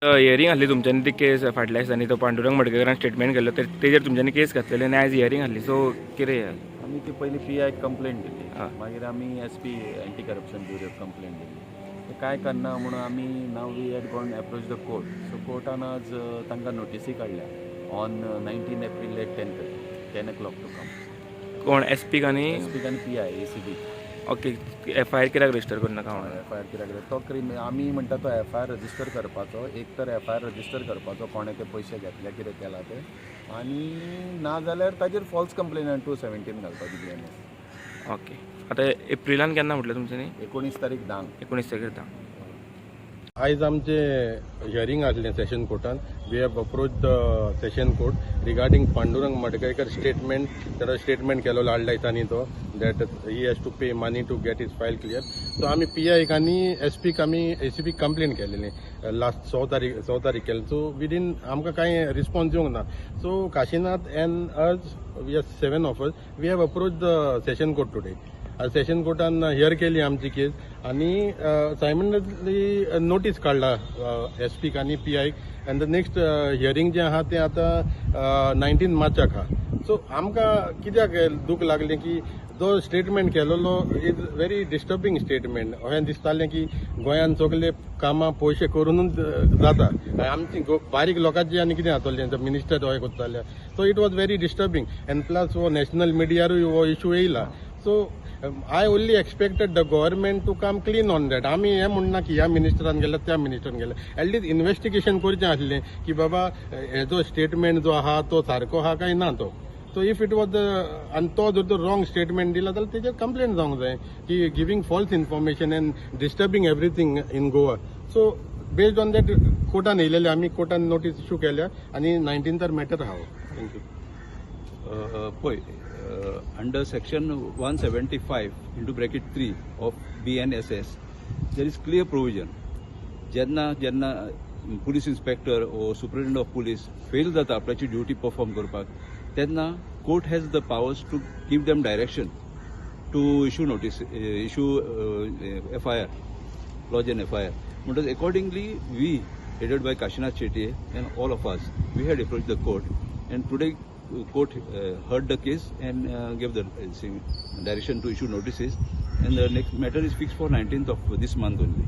Hearing आसली तुमच्यांनी ती केस फाटल्या दिसांनी तो पांडुरंग मडकयकरान स्टेटमेंट केल्लो तेजेर तुमच्यांनी केस घातलेली आनी आयज हियरिंग आसली सो कितें आमी ती पयली PI कंप्लेंट दिली आं. मागीर आमी SP एंटी करप्शन ब्युरोक कंप्लेंट दिली ते कांय करना म्हणून आमी नाव we had gone approach the court so कोर्टान आज तांकां नोटिसी काडल्या on 19 April at 10 o'clock to come. कोण SP आनी SP आनी PI ACB. ओके FIR कित्याक रजिस्टर करनाका म्हणून FIR कित्याक तो आमी म्हणटा तो FIR रजिस्टर करपाचो एक तर FIR रजिस्टर करपाचो कोणें ते पयशे घेतले कितें केला ते आनी ना जाल्यार ताजेर फॉल्स कंप्लेन 217 घालपाची BNS. ओके आतां एप्रिलान केन्ना म्हटलें तुमच्यांनी 19 तारीख 10. 19 तारीख आयज आमचे हियरिंग आसलें सेशन कोर्टान. We have approach the session court regarding Pandurang Madkaikar statement ताणें स्टेटमेंट केलो लाडल्या दिसांनी तो that he has to pay money to get his file clear. So आमी PI आनी SPक आमी ACB कंप्लेन केलेली लास्ट 6 तारीख केली. सो विदीन आमकां कांय रिस्पॉन्स येवंक ना. So Kashinath and us we are 7 of us we have approach the session court today. Session कोर्टान हियर केली आमची केस आणि सायमंडसली नोटीस काडला SPक आनी PIक एंड द नेक्स्ट हियरिंग जे आहा ते आता 19 मार्चाक आहा. सो आमकां कित्याक दूख लागलें की जो स्टेटमेंट केलेलो इज व्हेरी डिस्टर्बिंग स्टेटमेंट. अशें दिसतालें की गोंयान सगळे कामां पयशे करूनच जाता आमची बारीक लोकांची आनी कितें जातलें मिनिस्टर हो करताले. So it was very disturbing end plus हो नॅशनल मिडियारूय हो इशू येयला. So I only expected the government to come clean on that. आमी हें म्हणना की ह्या मिनिस्टरान गेल्या त्या मिनिस्टरान गेल्या. एटलीस्ट इन्व्हेस्टिगेशन करचें आसलें की बाबा हेजो स्टेटमेंट जो आहा तो सारको आहा काय ना तो. सो इफ इट वॉज आनी तो जर तो रॉंग स्टेटमेंट दिला जाल्यार तेजेर कंप्लेंट जावंक जाय की giving false information and disturbing everything in Goa. So based on that कोर्टान येयलेले आमी कोर्टान नोटीस इशू केल्या आनी 19 मॅटर आहा. थँक्यू. पळय under section 175 into bracket 3 of BNSS there is clear provision जेन्ना police inspector or superintendent of police fail जाता आपल्याची ड्युटी परफॉर्म करपाक तेन्ना court has the powers to give them direction to issue notice issue FIR lodge an FIR. म्हणटच accordingly we headed by Kashinath Shetty and all of us we had approached the court and today court heard the case and gave the direction to issue notices and the next matter is fixed for 19th of this month only.